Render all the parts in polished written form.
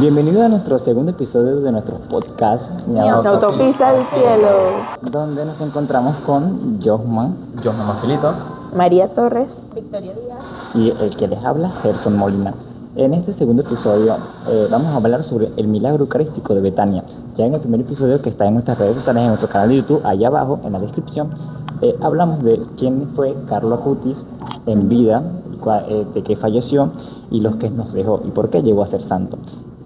Bienvenido a nuestro segundo episodio de nuestro podcast, Mi autopista del cielo. donde nos encontramos con Josman Mafilito María Torres. Victoria Díaz. y el que les habla, Gerson Molina. En este segundo episodio vamos a hablar sobre el milagro eucarístico de Betania. Ya en el primer episodio, que está en nuestras redes sociales, en nuestro canal de YouTube, allá abajo en la descripción, hablamos de quién fue Carlo Acutis en vida, de qué falleció y los que nos dejó y por qué llegó a ser santo.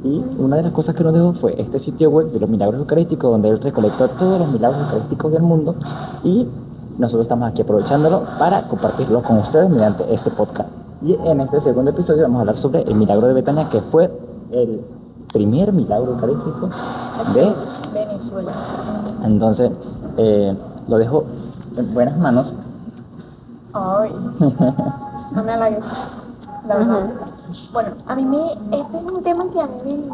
Y una de las cosas que nos dejó fue este sitio web de los milagros eucarísticos, donde él recolectó todos los milagros eucarísticos del mundo, y nosotros estamos aquí aprovechándolo para compartirlo con ustedes mediante este podcast. Y en este segundo episodio vamos a hablar sobre el milagro de Betania, que fue el primer milagro eucarístico de Venezuela. Entonces, lo dejo en buenas manos. Ay, no me halagues, la verdad. Bueno, este es un tema que a mí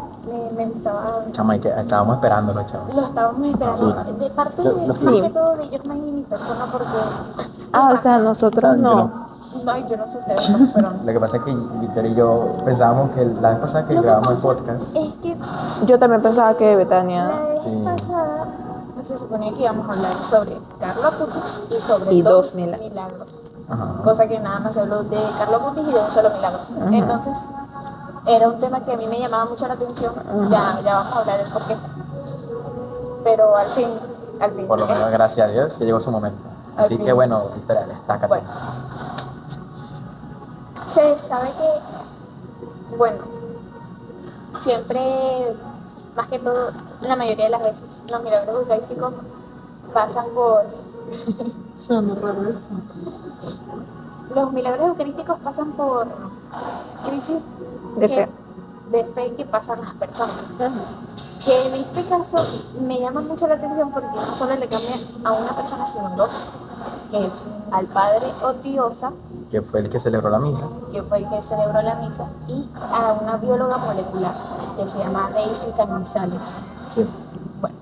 me gustaba. Chama, y que estábamos esperándolo, chama. Lo estábamos esperando. Sí. De parte Sí. más que todo de ellos, más y mi persona, porque. O sea, nosotros O sea, yo no. Ay, yo no sé ustedes, no, pero. Lo que pasa es que Victoria y yo pensábamos que la vez pasada que Lo que grabamos el pasa podcast, Es que Yo también pensaba que la Betania. vez Sí. pasada se suponía que íbamos a hablar sobre Carlo Acutis y sobre Y dos dos milagros. milagros. ajá, Cosa que nada más se habló de Carlo Acutis y de un solo milagro. Ajá. Entonces, era un tema que a mí me llamaba mucho la atención. Ajá. Ya vamos a hablar del porqué. Pero al fin. por lo menos gracias a Dios que llegó su momento. Así Ok. que bueno, Victoria, destácate. Bueno. Se sabe que, bueno, siempre, más que todo, la mayoría de las veces, los milagros eucarísticos pasan por. Son horrorosos. Los milagros eucarísticos pasan por crisis De fe. de fe que pasan las personas. Que en este caso me llama mucho la atención porque no solo le cambia a una persona, sino dos, que es al padre Otiosa, Que fue el que celebró la misa. que fue el que celebró la misa, y a una bióloga molecular que se llama Daisy Cañizales. Sí. Bueno,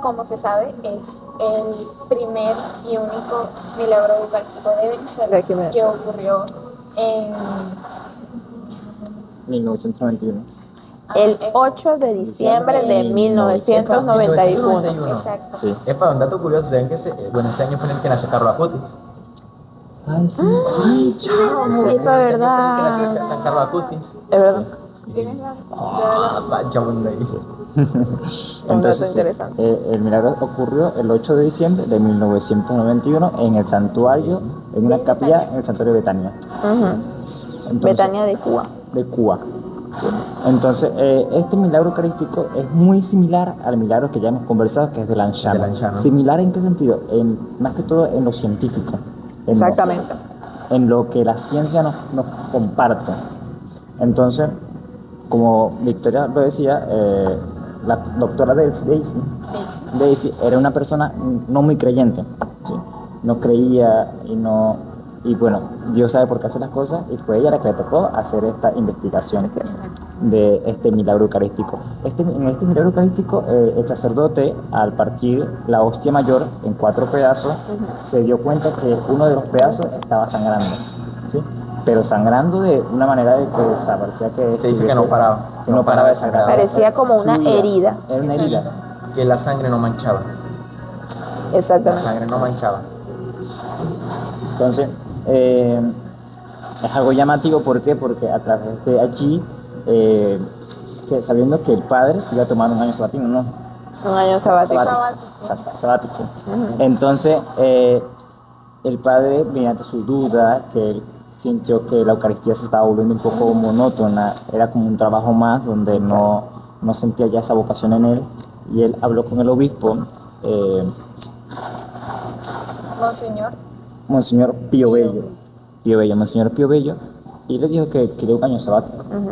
como se sabe, es el primer y único milagro eucarístico de Venezuela De que ocurrió en 1991. El 8 de diciembre de 1991. Exacto. Sí. Es para un dato curioso, ¿saben que ese año fue en el que nació Carlo Acutis? Ay, Sí, chamo, es Ese año fue en el que verdad. nació San Carlo Acutis. Es verdad. Sí. ¿Tienes la- Vaya un dice. Entonces, dato interesante. el milagro ocurrió el 8 de diciembre de 1991 en el santuario, en una capilla en el santuario de Betania. Entonces, Betania de Cuba. de Cuba. Entonces, este milagro eucarístico es muy similar al milagro que ya hemos conversado, que es de Lanciano. De Lanciano. ¿Similar en qué sentido? Más que todo en lo científico. Exactamente. En lo que la ciencia nos comparte. Entonces, como Victoria lo decía, la doctora Daisy era una persona no muy creyente, ¿sí? No creía y bueno, Dios sabe por qué hace las cosas, y fue ella la que le tocó hacer esta investigación de este milagro eucarístico. En este milagro eucarístico, el sacerdote, al partir la hostia mayor en 4 pedazos, se dio cuenta que uno de los pedazos estaba sangrando, ¿sí? Pero sangrando de una manera de que parecía que Se dice que no paraba. que no paraba de sangrar. Parecía como una Fluía. herida. Era una herida. Que la sangre no manchaba. La Exactamente. sangre no manchaba. Entonces, es algo llamativo. ¿Por qué? Porque a través de allí, sabiendo que el padre se iba a tomar un año sabático, ¿no? Un año sabático. Sabático. Ujú. Entonces, el padre, mediante su duda, que él sintió que la Eucaristía se estaba volviendo un poco monótona, era como un trabajo más donde no sentía ya esa vocación en él, y él habló con el obispo, Monseñor Pío Bello, Monseñor Pío Bello, y le dijo que quería un año sabático. Ujú.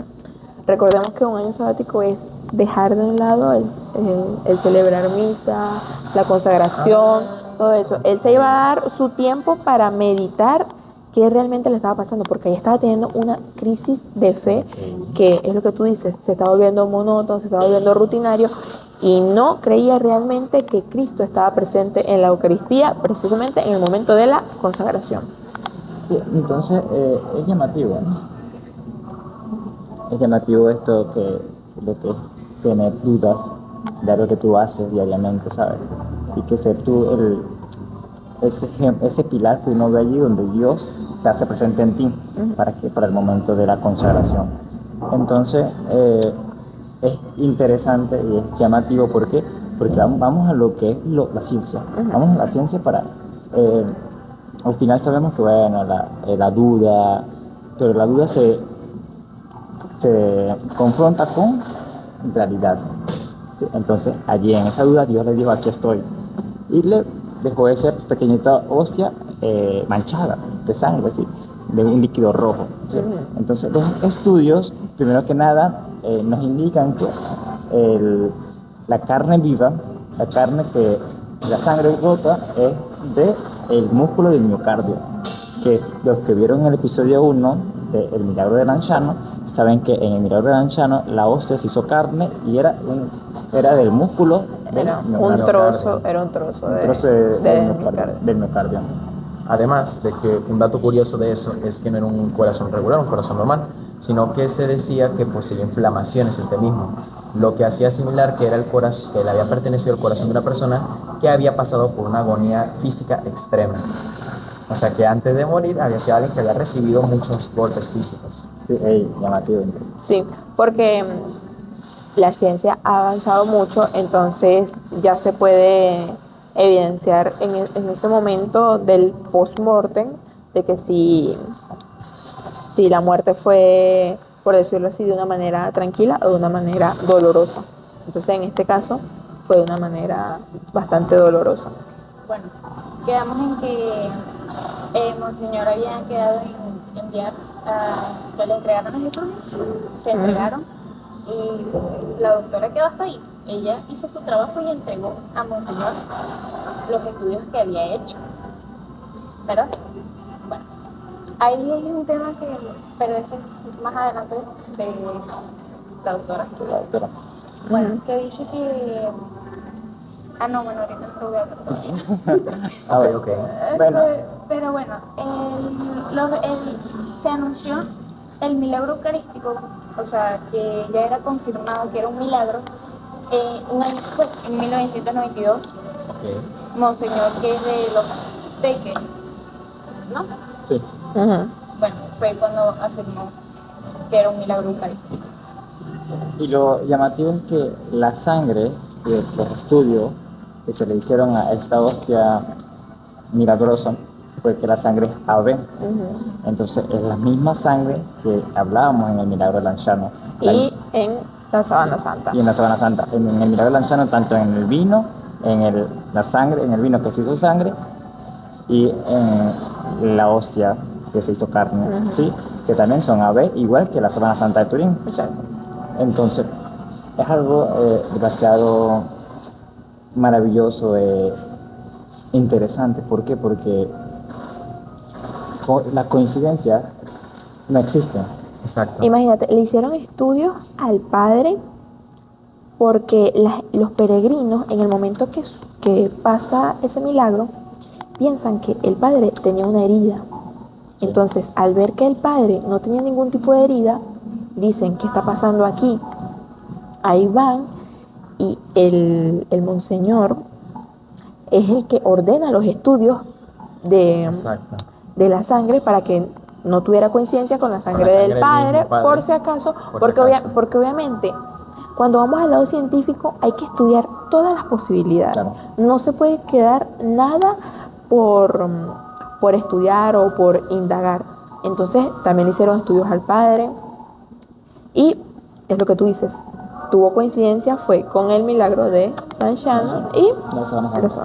Recordemos que un año sabático es dejar de un lado el celebrar misa, la consagración, todo eso. Él se iba a dar su tiempo para meditar qué realmente le estaba pasando, porque ahí estaba teniendo una crisis de fe, que es lo que tú dices, se estaba volviendo monótono, se estaba volviendo rutinario, y no creía realmente que Cristo estaba presente en la Eucaristía, precisamente en el momento de la consagración. Sí, entonces es llamativo, ¿no? Es llamativo esto lo que es tener dudas de algo que tú haces diariamente, ¿sabes? Y que ser tú ese pilar que uno ve allí donde Dios se hace presente en ti para el momento de la consagración. Entonces, es interesante y es llamativo. ¿Por qué? Porque vamos a lo que es la ciencia. Vamos a la ciencia para... al final sabemos que, bueno, la duda, pero la duda se confronta con realidad. ¿Sí? Entonces, allí en esa duda, Dios le dijo, aquí estoy. Y le dejó esa pequeñita hostia manchada de sangre, ¿sí? De un líquido rojo. ¿Sí? Entonces, los estudios, primero que nada, nos indican que la carne viva, la carne que la sangre brota, es del músculo del miocardio, que es los que vieron en el episodio 1 de El Milagro de Lanciano, saben que en El Milagro de Lanciano la ósea se hizo carne y era del músculo del miocardio. Era un trozo Del miocardio. Además de que un dato curioso de eso es que no era un corazón regular, un corazón normal, sino que se decía que poseía inflamaciones este mismo, lo que hacía similar que era el corazón, que le había pertenecido al corazón de una persona que había pasado por una agonía física extrema. O sea que antes de morir había sido alguien que había recibido muchos golpes físicos. Sí, llamativo. Sí, porque la ciencia ha avanzado mucho, entonces ya se puede evidenciar en ese momento del post-mortem de que si la muerte fue, por decirlo así, de una manera tranquila o de una manera dolorosa. Entonces, en este caso, fue de una manera bastante dolorosa. Bueno, quedamos en que Monseñor había quedado en enviar, que le entregaron los estudios, se entregaron y la doctora quedó hasta ahí. Ella hizo su trabajo y entregó a Monseñor los estudios que había hecho, ¿verdad? Bueno, ahí hay un tema pero ese es más adelante de la doctora. Bueno, que dice que... no, bueno, ahorita no lo voy a hablar. Ok. Bueno. Pero bueno, se anunció el milagro eucarístico, o sea, que ya era confirmado que era un milagro, un año después, en 1992. Okay. Monseñor, que es de los Teques, ¿no? Sí. Bueno, fue cuando afirmó que era un milagro eucarístico. Y lo llamativo es que la sangre de los estudios que se le hicieron a esta hostia milagrosa fue que la sangre es AB. Entonces es la misma sangre que hablábamos en el milagro de Lanciano. Y en la Sábana Santa. Y en la Sábana Santa. En el milagro de Lanciano, tanto en el vino, la sangre, en el vino que se hizo sangre, y en la hostia que se hizo carne, ¿sí? Que también son AB, igual que la Sábana Santa de Turín. Entonces, es algo demasiado maravilloso, interesante. ¿Por qué? Porque las coincidencias no existen. Exacto. Imagínate, le hicieron estudios al padre porque los peregrinos, en el momento que pasa ese milagro, piensan que el padre tenía una herida. Sí. Entonces, al ver que el padre no tenía ningún tipo de herida, dicen, ¿qué está pasando aquí? Ahí van y el monseñor es el que ordena los estudios de la sangre para que no tuviera coincidencia con la sangre del padre, por si acaso, porque obviamente cuando vamos al lado científico hay que estudiar todas las posibilidades. Claro. No se puede quedar nada por estudiar o por indagar. Entonces también hicieron estudios al padre y es lo que tú dices, tuvo coincidencia, fue con el milagro de Lanciano y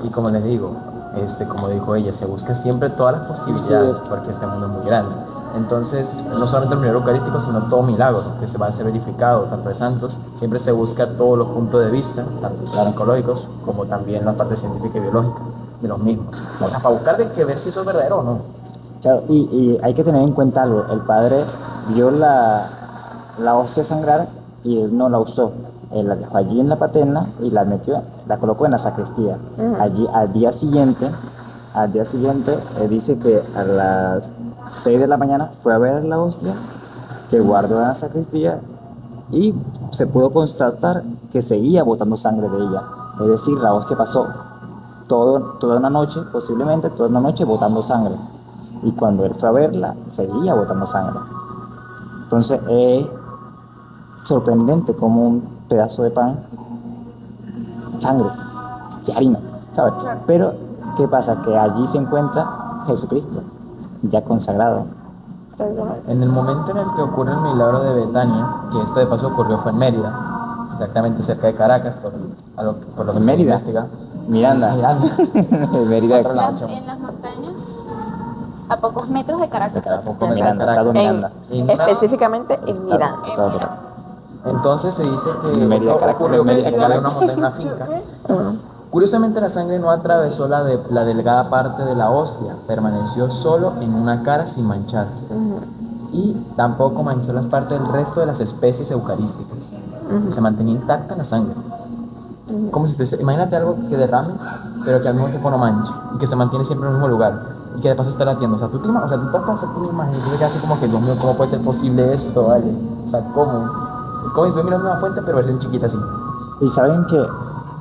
Y como les digo, como dijo ella, se busca siempre todas las posibilidades, porque este mundo es muy grande. Entonces, no solamente el milagro eucarístico, sino todo milagro que se va a ser verificado, tanto de santos, siempre se busca todos los puntos de vista, tanto psicológicos como también la parte científica y biológica de los mismos. O sea, para buscar que ver si eso es verdadero o no. Claro, y hay que tener en cuenta algo. El padre vio la hostia sangrar y él no la usó. Él la dejó allí en la paterna y la colocó en la sacristía. Allí al día siguiente dice que a las 6 de la mañana fue a ver la hostia que guardó en la sacristía y se pudo constatar que seguía botando sangre de ella. Es decir, la hostia pasó toda una noche, posiblemente toda una noche botando sangre. Y cuando él fue a verla, seguía botando sangre. Entonces es sorprendente como un pedazo de pan, sangre, de harina, ¿sabes? Claro. Pero, ¿qué pasa? Que allí se encuentra Jesucristo, ya consagrado. En el momento en el que ocurre el milagro de Betania, que esto de paso ocurrió fue en Mérida, exactamente cerca de Caracas, por lo que ¿En se Mérida? investiga. Miranda. En Mérida. Otro lado, chamo. En las montañas, a pocos metros de Caracas. Poco menos de Miranda, Caracas. estado Miranda. Específicamente en Miranda. Estado Miranda. Entonces se dice que Mérida, esto Caracas, ocurrió Mérida, en Caracas. una montaña, en una finca. Ujú. Curiosamente la sangre no atravesó la delgada parte de la hostia, permaneció solo en una cara sin manchar. Ujú. Y tampoco manchó las partes del resto de las especies eucarísticas. Ujú. Se mantenía intacta la sangre. Ujú. Como si imagínate algo que derrame, pero que al mismo tiempo no manche y que se mantiene siempre en el mismo lugar y que de paso está latiendo. O sea, tú te vas a hacer una imagen y te quedas así como que, Dios mío, ¿cómo puede ser posible esto, vale? O sea, ¿cómo? Como si estoy mirando una fuente, pero versión chiquita así. Y saben que,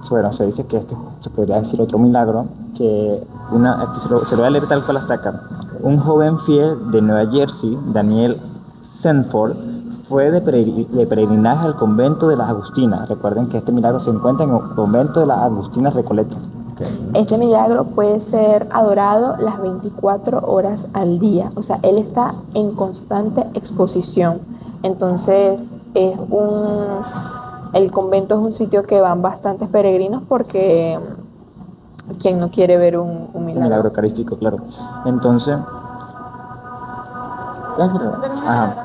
bueno, se dice que este se podría decir otro milagro, que este se lo voy a leer tal cual hasta acá. Un joven fiel de Nueva Jersey, Daniel Sanford, fue de peregrinaje al convento de las Agustinas. Recuerden que este milagro se encuentra en el convento de las Agustinas Recoletas. Este milagro puede ser adorado las 24 horas al día, o sea, él está en constante exposición. Entonces, el convento es un sitio que van bastantes peregrinos porque quien no quiere ver un Un milagro. milagro eucarístico, claro. Entonces, ajá.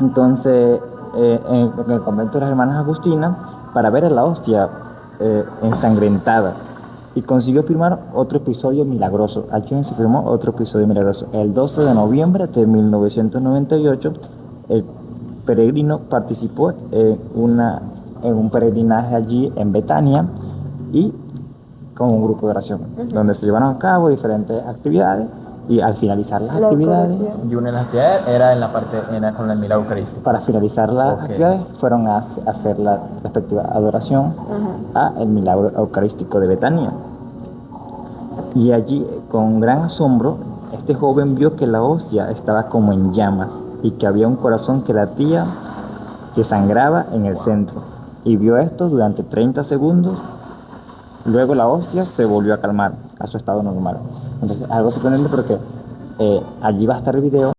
Entonces, en el convento de las hermanas Agustinas, para ver a la hostia ensangrentada, y consiguió firmar otro episodio milagroso. Aquí se firmó otro episodio milagroso. El 12 de noviembre de 1998, el peregrino participó en un peregrinaje allí en Betania y con un grupo de oración, donde se llevaron a cabo diferentes actividades y al finalizar las La actividades, Eucaristía. Y una de las actividades era con el milagro eucarístico. para finalizar las Ok. actividades, fueron a hacer la respectiva adoración Ujú. a el milagro eucarístico de Betania. Y allí, con gran asombro, este joven vio que la hostia estaba como en llamas y que había un corazón que latía, que sangraba en el centro. Y vio esto durante 30 segundos. Luego la hostia se volvió a calmar a su estado normal. Entonces, algo sorprendente porque allí va a estar el video.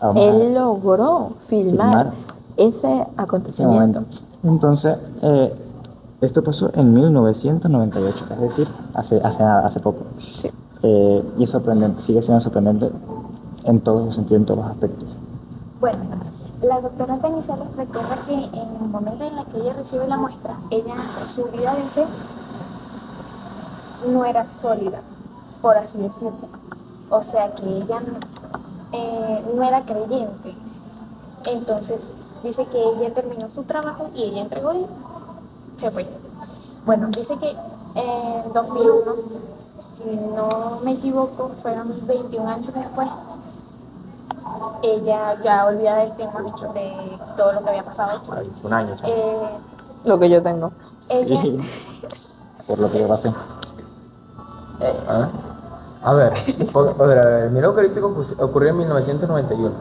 Vamos a Él logró filmar filmar ese ese acontecimiento. momento. Entonces, esto pasó en 1998, es decir, hace poco. Sí. Y es sorprendente, sigue siendo sorprendente en todos los sentidos, en todos los aspectos. Bueno, la doctora Tanisa les recuerda que en el momento en el que ella recibe la muestra, su vida de fe no era sólida, por así decirlo. O sea que ella no era creyente. Entonces dice que ella terminó su trabajo y ella entregó y se fue. Bueno, dice que en 2001, si no me equivoco, fueron 21 años después, ella ya olvidada del tema de todo lo que había pasado. Ay, un año, chamo. Lo que yo tengo. Ella, Sí, por lo que yo pasé. ¿Ah? A ver, el milagro eucarístico ocurrió en 1991.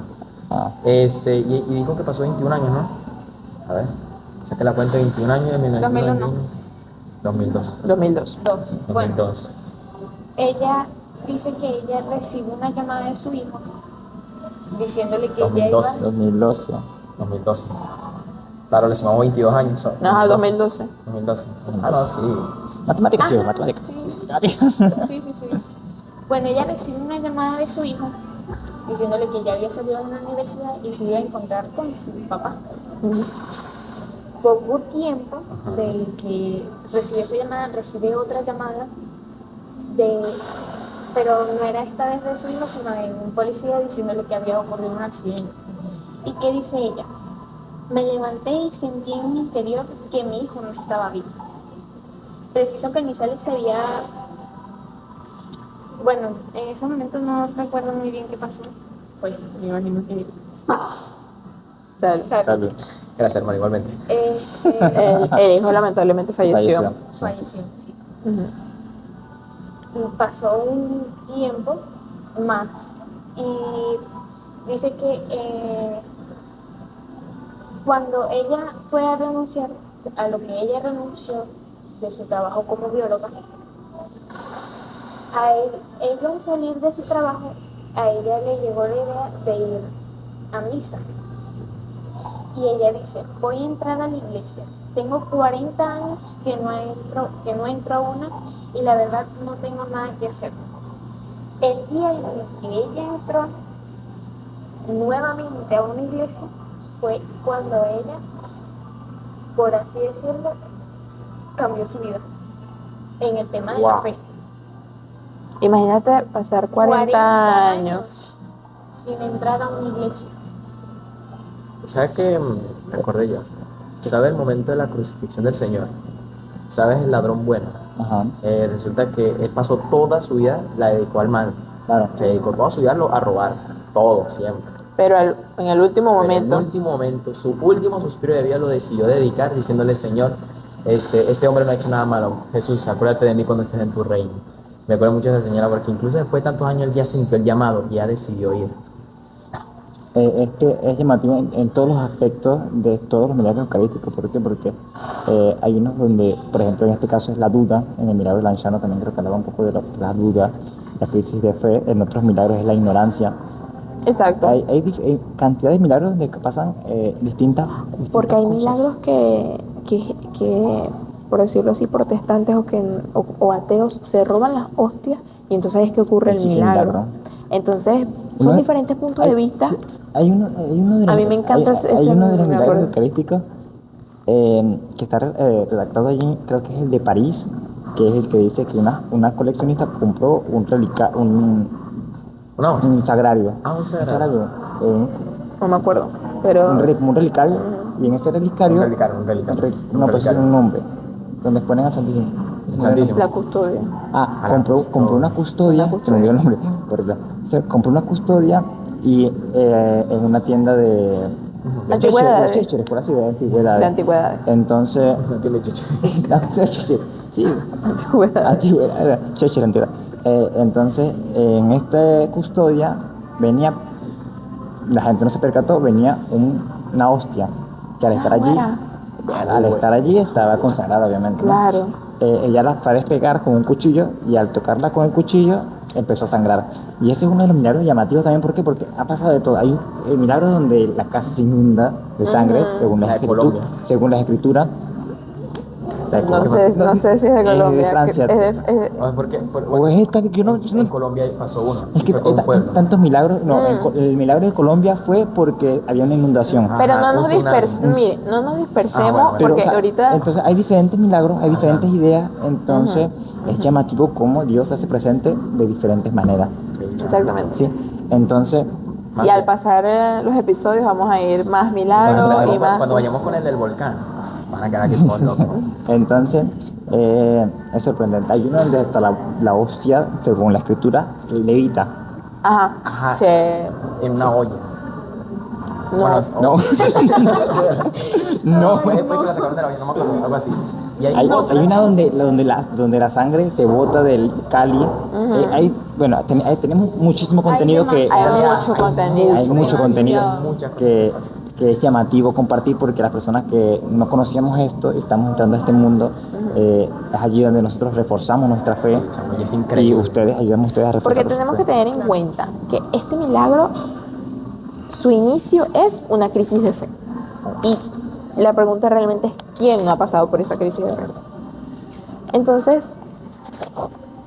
Ah, Y dijo que pasó 21 años, ¿no? A ver, saca la cuenta de 21 años de 1991. 2002. 2002. bueno, 2002. ella dice que ella recibió una llamada de su hijo diciéndole que ella iba 2012. 2012. 2012. Claro, le sumamos 22 años. son No, 2012. 2012. Ah, no, sí. Matemáticas, sí, Ajá, matemáticas. sí. Bueno, ella recibió una llamada de su hijo diciéndole que ya había salido de la universidad y se iba a encontrar con su papá. Ujú. poco tiempo de que recibió esa llamada, recibe otra llamada pero no era esta vez de su hijo, sino de un policía diciéndole que había ocurrido un accidente. ¿Y qué dice ella? Me levanté y sentí en mi interior que mi hijo no estaba vivo. Preciso que Nisales se había... Bueno, en ese momento no recuerdo muy bien qué pasó. Pues me imagino que... Salud. Salud. Gracias, hermano, igualmente. El hijo lamentablemente falleció. Falleció. Ujú. Pasó un tiempo más y dice que cuando ella fue a renunciar a lo que ella renunció de su trabajo como bióloga, ella al salir de su trabajo, a ella le llegó la idea de ir a misa. Y ella dice, voy a entrar a la iglesia. Tengo 40 años que no entro a una y la verdad no tengo nada que hacer. El día en el que ella entró nuevamente a una iglesia fue cuando ella, por así decirlo, cambió su vida en el tema de la fe. Imagínate pasar 40 años sin entrar a una iglesia. ¿Sabes qué? Me acordé yo. ¿Sabes el momento de la crucifixión del Señor? ¿Sabes el ladrón bueno? Ajá. Resulta que él pasó toda su vida, la dedicó al mal. Claro. Se dedicó toda su vida a robar, todo, siempre. pero en el último Pero momento. en el último momento, su último suspiro de vida lo decidió dedicar diciéndole, Señor, este hombre no ha hecho nada malo. Jesús, acuérdate de mí cuando estés en tu reino. Me acuerdo mucho de esa señora porque incluso después de tantos años él ya sintió el llamado y ya decidió ir. Es que es llamativo en todos los aspectos de todos los milagros eucarísticos. ¿Por qué? Porque hay unos donde, por ejemplo, en este caso es la duda. En el milagro de Lanciano también creo que hablaba un poco de la duda, la crisis de fe. En otros milagros es la ignorancia. Exacto. Hay cantidad de milagros donde pasan distintas Porque hay cosas. milagros que, por decirlo así, protestantes o ateos se roban las hostias y entonces es que ocurre el milagro. Entonces, son Uno- diferentes puntos de vista. Sí, hay uno de los, A mí me encanta hay uno de los me milagros acuerdo. eucarísticos que está redactado allí, creo que es el de París, que es el que dice que una coleccionista compró un sagrario. Un sagrario. No me acuerdo, pero... Como un relicario, y en ese relicario, Un relicario. no, pues es un nombre, donde ponen al Santísimo. Santísimo. La custodia. Compró una custodia, se me olvidó el nombre, perdón. Compró una custodia y en una tienda de Antigüedades. chécheres, por así decirlo, de antigüedades. De antigüedades. Entonces, Tiene chicha. sí, Antigüedades. antigüedades, chécheres, entera. Entonces, en esta custodia venía, la gente no se percató, venía una hostia que al estar allí estaba consagrada, obviamente, ¿no? Claro. Ella la fue a despegar con un cuchillo y al tocarla con el cuchillo empezó a sangrar. Y ese es uno de los milagros llamativos también. ¿Por qué? Porque ha pasado de todo. Hay milagros donde la casa se inunda de sangre, según La de Colombia. según las escrituras. No sé si es de Colombia. Es de Francia. Es O es esta que en Colombia pasó uno. Es que fue con un pueblo. tantos milagros. No, el milagro de Colombia fue porque había una inundación. Pero Ajá, no nos tsunami. no nos dispersemos bueno. Pero, porque o sea, ahorita entonces hay diferentes milagros, hay diferentes ideas, entonces es llamativo cómo Dios se hace presente de diferentes maneras. exactamente. ¿Sí? Entonces, Y al pasar los episodios vamos a ir más milagros y más. Cuando vayamos con el del volcán, van a quedar aquí todos locos. entonces es sorprendente. Hay uno donde hasta la hostia, según la escritura, levita. Ajá. Che, En una olla. no. Bueno, No. No. Fue que la sacaron de la olla, no me acuerdo, algo así. Y Hay una donde la sangre se bota del cáliz. Tenemos muchísimo contenido que Hay mucho contenido. hay mucho contenido Muchas que es llamativo compartir, porque las personas que no conocíamos esto y estamos entrando a este mundo, es allí donde nosotros reforzamos nuestra fe. Sí, chamo, y es Y increíble. ayudan a ustedes a reforzar. Porque tenemos que tener en cuenta que este milagro, su inicio es una crisis de fe. Y la pregunta realmente es, ¿quién no ha pasado por esa crisis de fe? Entonces,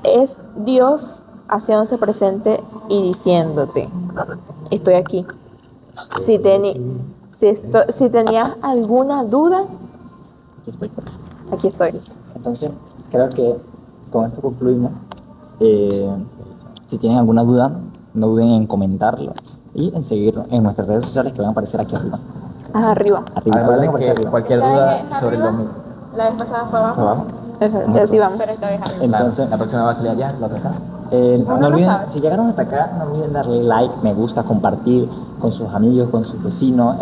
es Dios haciéndose presente y diciéndote, estoy aquí. Si tenías alguna duda, estoy. Aquí estoy. Entonces, creo que con esto concluimos. Si tienen alguna duda, no duden en comentarlo y en seguirnos en nuestras redes sociales que van a aparecer aquí arriba. Arriba. Arriba, Además van a de aparecer que arriba. cualquier Esta duda vez es sobre arriba. lo mismo. La vez pasada fue abajo, Abajo. Eso, y así vamos. pero esta vez arriba. Entonces, Claro, la próxima va a salir allá, la otra acá. Uno no no olviden, sabe. si llegaron hasta acá, no olviden darle like, me gusta, compartir con sus amigos, con sus vecinos.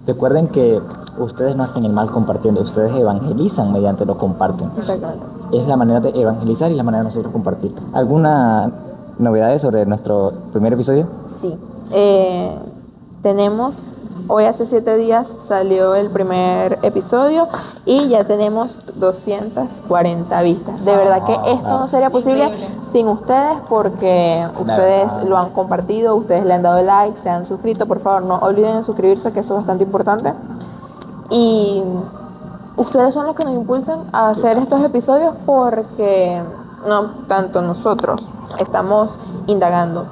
Recuerden que ustedes no hacen el mal compartiendo, ustedes evangelizan mediante lo comparten. Exactamente. Es la manera de evangelizar y la manera de nosotros compartir. ¿Alguna novedades sobre nuestro primer episodio? Sí. Tenemos, hoy hace 7 días salió el primer episodio y ya tenemos 240 vistas. De verdad que esto no sería posible Increíble. sin ustedes porque ustedes lo han compartido, ustedes le han dado like, se han suscrito. Por favor, no olviden de suscribirse, que eso es bastante importante. Y ustedes son los que nos impulsan a hacer estos episodios porque no tanto nosotros estamos indagando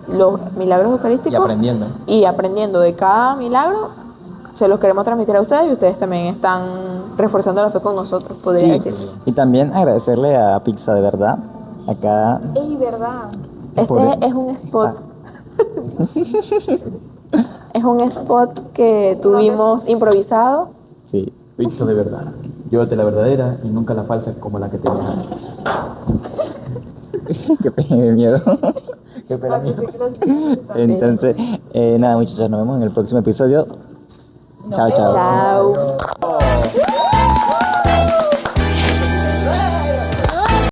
los milagros eucarísticos Y aprendiendo. y aprendiendo de cada milagro. Se los queremos transmitir a ustedes y ustedes también están reforzando la fe con nosotros, podría Sí, decir. y también agradecerle a Pizza de verdad. Acá Ey, verdad. por- Este es un spot. Es un spot que tuvimos improvisado. Sí, Pizza de verdad. Llévate la verdadera y nunca la falsa como la que tenías antes. qué pena de miedo. Qué pena miedo. Entonces, nada muchachos, nos vemos en el próximo episodio. Chao, chao. Chao. Adiós.